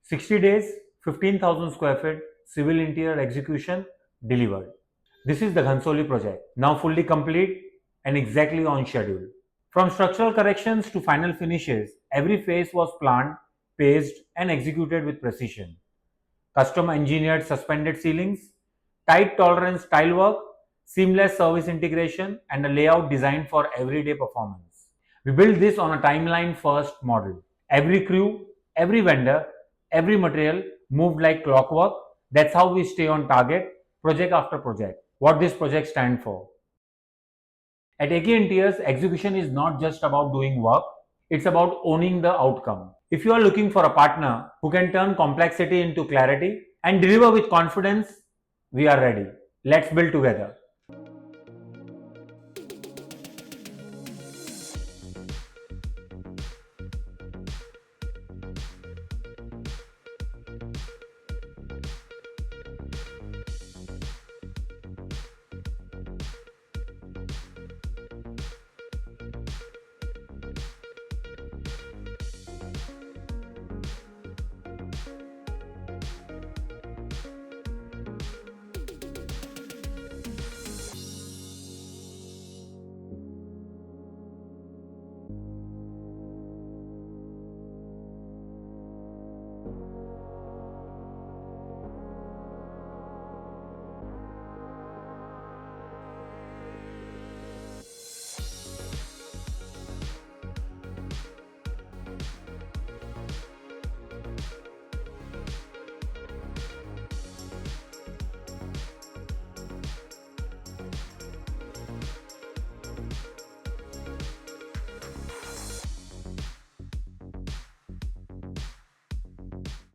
60 days, 15,000 square feet, civil interior execution delivered. This is the Ghansoli project, now fully complete and exactly on schedule. From structural corrections to final finishes, every phase was planned, paced, and executed with precision. Custom engineered suspended ceilings, tight tolerance tile work, seamless service integration, and a layout designed for everyday performance. We built this on a timeline first model. Every crew, every vendor, every material moved like clockwork. That's how we stay on target, project after project. What this project stands for. At AK Interiors, execution is not just about doing work, it's about owning the outcome. If you are looking for a partner who can turn complexity into clarity and deliver with confidence, we are ready. Let's build together.